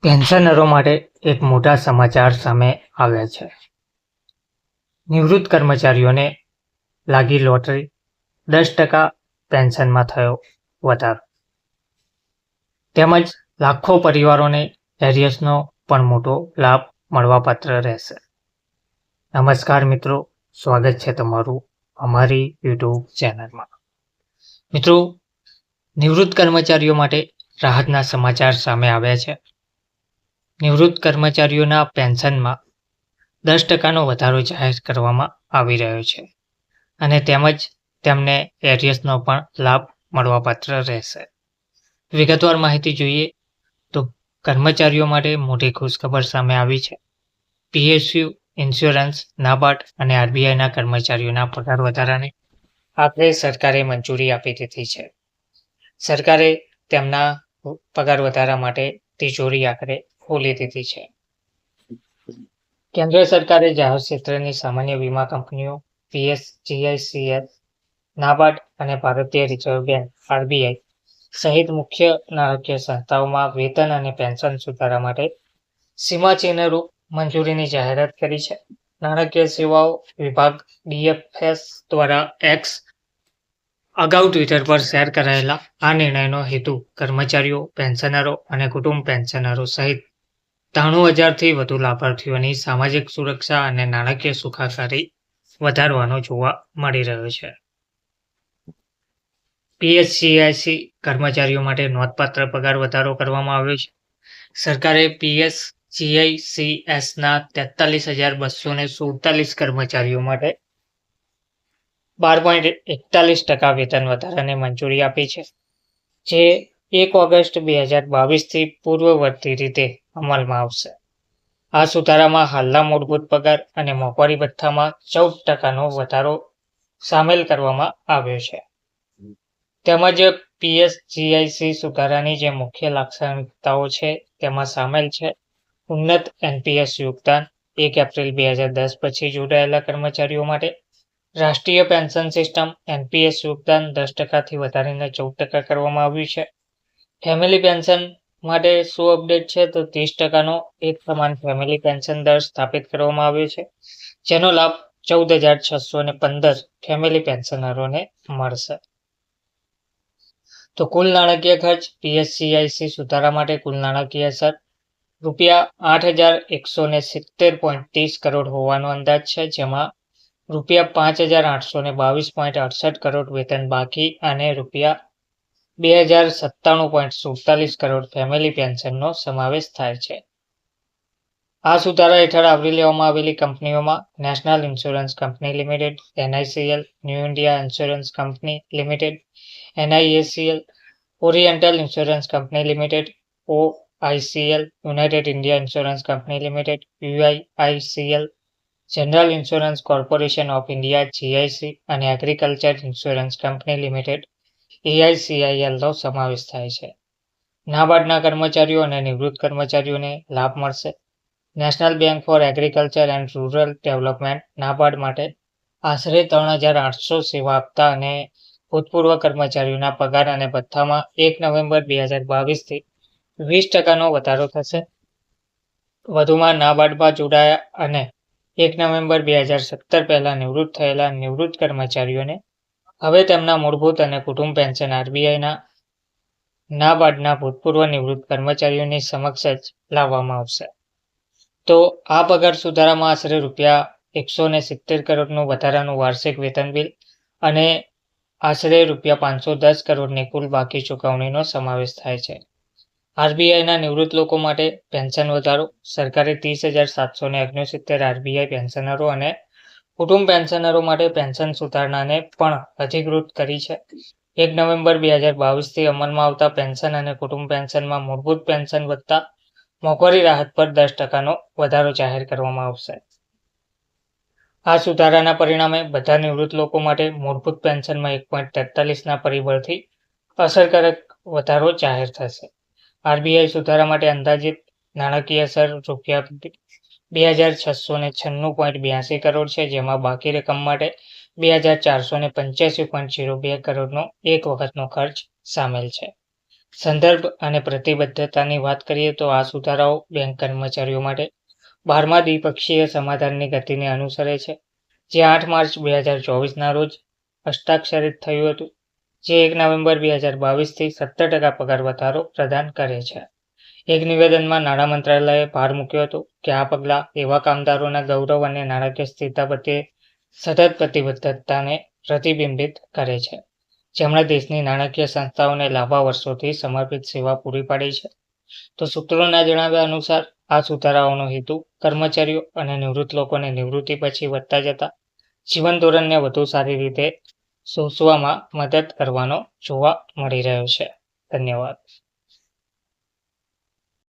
પેન્શનરો માટે એક મોટા સમાચાર સામે આવ્યા છે. નિવૃત્ત કર્મચારીઓને લાગી લોટરી, 10% પેન્શનમાં થયો વધારો. તેમજ લાખો પરિવારોને એરિયર્સનો પણ મોટો લાભ મળવાપાત્ર રહેશે. નમસ્કાર મિત્રો, સ્વાગત છે તમારું અમારી યુટ્યુબ ચેનલમાં. મિત્રો, નિવૃત્ત કર્મચારીઓ માટે રાહતના સમાચાર સામે આવ્યા છે. નિવૃત્ત કર્મચારીઓના પેન્શનમાં 10%નો વધારો જાહેર કરવામાં આવી રહ્યો છે અને તેમજ તેમને એરિયર્સનો પણ લાભ મળવાપાત્ર રહેશે. વિગતવાર માહિતી જોઈએ તો કર્મચારીઓ માટે મોટી ખુશખબર સામે આવી છે. PSU, ઇન્સ્યોરન્સ, નાબાર્ડ અને RBIના કર્મચારીઓના પગાર વધારાને આખરે સરકારે મંજૂરી આપી દીધી છે. સરકારે તેમના પગાર વધારા માટે તિજોરી આખરે ખોલી દીધી છે. કેન્દ્ર સરકારે જાહેર ક્ષેત્રની સામાન્ય વીમા કંપનીઓ PSGICS, નાબાર્ડ અને ભારતીય રિઝર્વ બેંક RBI સહિત મુખ્ય નાણાકીય સંસ્થાઓમાં વેતન અને પેન્શન સુધારા માટે સીમાચિહ્નરૂપ મંજૂરીની જાહેરાત કરી છે. નાણાકીય સેવાઓ વિભાગ DFS દ્વારા અગાઉ ટ્વિટર પર શેર કરાયેલા આ નિર્ણયનો હેતુ કર્મચારીઓ, પેન્શનરો અને કુટુંબ પેન્શનરો સહિત 93,000થી વધુ લાભાર્થીઓની સામાજિક સુરક્ષા અને નાણાકીય સુખાકારી વધારવાનો જોવા મળી રહ્યો છે. PSGIC કર્મચારીઓ માટે નોંધપાત્ર પગાર વધારો કરવામાં આવ્યો છે. સરકારે PSGICSના 43,247 કર્મચારીઓ માટે 12.41% વેતન વધારાને મંજૂરી આપી છે, જે 1 ઓગસ્ટ 2022થી પૂર્વવર્તી રીતે અમલમાં આવશે. આ સુધારામાં હાલના મૂળભૂત પગાર અને મોંઘવારી ભથ્થામાં 14%નો વધારો સામેલ કરવામાં આવ્યો છે. તેમજ PSGIC સુધારાની જે મુખ્ય લાક્ષણિકતાઓ છે તેમાં સામેલ છે ઉન્નત NPS યોગદાન 1 એપ્રિલ 2010 પછી જોડાયેલા કર્મચારીઓ માટે રાષ્ટ્રીય પેન્શન સિસ્ટમ NPS યોગદાન 10%થી વધારીને 14% કરવામાં આવ્યું છે. ફેમિલી પેન્શન માટે શું અપડેટ છે તો 30%નો એક સમાન ફેમિલી પેન્શન દર સ્થાપિત કરવામાં આવ્યો છે, જેનો લાભ 14,615 ફેમિલી પેન્શનરોને મળશે. તો કુલ નાણાકીય ખર્ચ PSGIC સુધારા માટે કુલ નાણાકીય અસર ₹5,170.30 કરોડ હોવાનો અંદાજ છે, જેમાં ₹5,822.68 કરોડ વેતન બાકી અને ₹2,097.47 કરોડ ફેમિલી પેન્શનનો સમાવેશ થાય છે. આ સુધારા હેઠળ આવરી લેવામાં આવેલી કંપનીઓમાં national insurance company limited NICL, new India insurance company limited NIACL, oriental insurance company limited OICL, United India insurance company limited UIICL, general insurance corporation of India GIC અને એગ્રીકલ્ચર ઇન્સ્યોરન્સ કંપની લિમિટેડ AICILનો સમાવેશ થાય છે. નાબાર્ડના કર્મચારીઓ અને નિવૃત્ત કર્મચારીઓને લાભ મળશે. National bank four agriculture and rural development NABARD માટે આશરે 3,800 સેવા આપતા અને ભૂતપૂર્વ કર્મચારીઓના પગાર અને ભથ્થામાં 1 નવેમ્બર 2022થી 20%નો વધારો થશે. વધુમાં નાબાર્ડમાં જોડાયા અને 1 નવેમ્બર 2017 પહેલા નિવૃત્ત થયેલા નિવૃત્ત કર્મચારીઓને હવે તેમના મૂળભૂત અને કુટુંબ પેન્શન RBIના નાબાર્ડના ભૂતપૂર્વ નિવૃત્ત કર્મચારીઓની સમક્ષ જ લાવવામાં આવશે. તો આ પગાર સુધારામાં આશરે ₹170 કરોડનું વધારાનું વાર્ષિક વેતન બિલ અને આશરે ₹510 કરોડની કુલ બાકી ચૂકવણીનો સમાવેશ થાય છે. RBIના નિવૃત્ત લોકો માટે પેન્શન વધારો. સરકારે 30,769 RBI પેન્શનરો અને કુટુંબ પેન્શનરો માટે પેન્શન સુધારણાને પણ અધિકૃત કરી છે. 1 નવેમ્બર 2022થી અમલમાં આવતા પેન્શન અને કુટુંબ પેન્શનમાં મૂળભૂત પેન્શન વત્તા મોંઘવારી રાહત પર 10%નો વધારો જાહેર કરવામાં આવશે. આ સુધારાના પરિણામે બધા નિવૃત્ત લોકો માટે મૂળભૂત પેન્શનમાં 1.43ના પરિબળથી અસરકારક વધારો જાહેર થશે. RBI સુધારા માટે અંદાજિત નાણાકીય અસર ₹2,696.82 કરોડ છે, જેમાં બાકી રકમ માટે 2,485.02 કરોડનો એક વખતનો ખર્ચ સામેલ છે. સંદર્ભ અને પ્રતિબદ્ધતાની વાત કરીએ તો આ સુધારાઓ બેંક કર્મચારીઓ માટે 12મા દ્વિપક્ષીય સમાધાનની ગતિને અનુસરે છે, જે 8 માર્ચ 2024ના રોજ હસ્તાક્ષરિત થયું હતું, જે 1 નવેમ્બર 2022થી 17% પગાર વધારો પ્રદાન કરે છે. એક નિવેદનમાં નાણાં મંત્રાલયે ભાર મૂક્યો હતો કે આ પગલાં એવા કામદારોના ગૌરવ અને નાણાકીય સ્થિરતા પ્રત્યે સતત પ્રતિબદ્ધતાને પ્રતિબિંબિત કરે છે, જેમણે દેશની નાણાકીય સંસ્થાઓને લાંબા વર્ષોથી સમર્પિત સેવા પૂરી પાડી છે. તો સૂત્રોના જણાવ્યા અનુસાર આ સુધારાઓનો હેતુ કર્મચારીઓ અને નિવૃત્ત લોકોને નિવૃત્તિ પછી વધતા જતા જીવન ધોરણને વધુ સારી રીતે શોષવામાં મદદ કરવાનો જોવા મળી રહ્યો છે. ધન્યવાદ.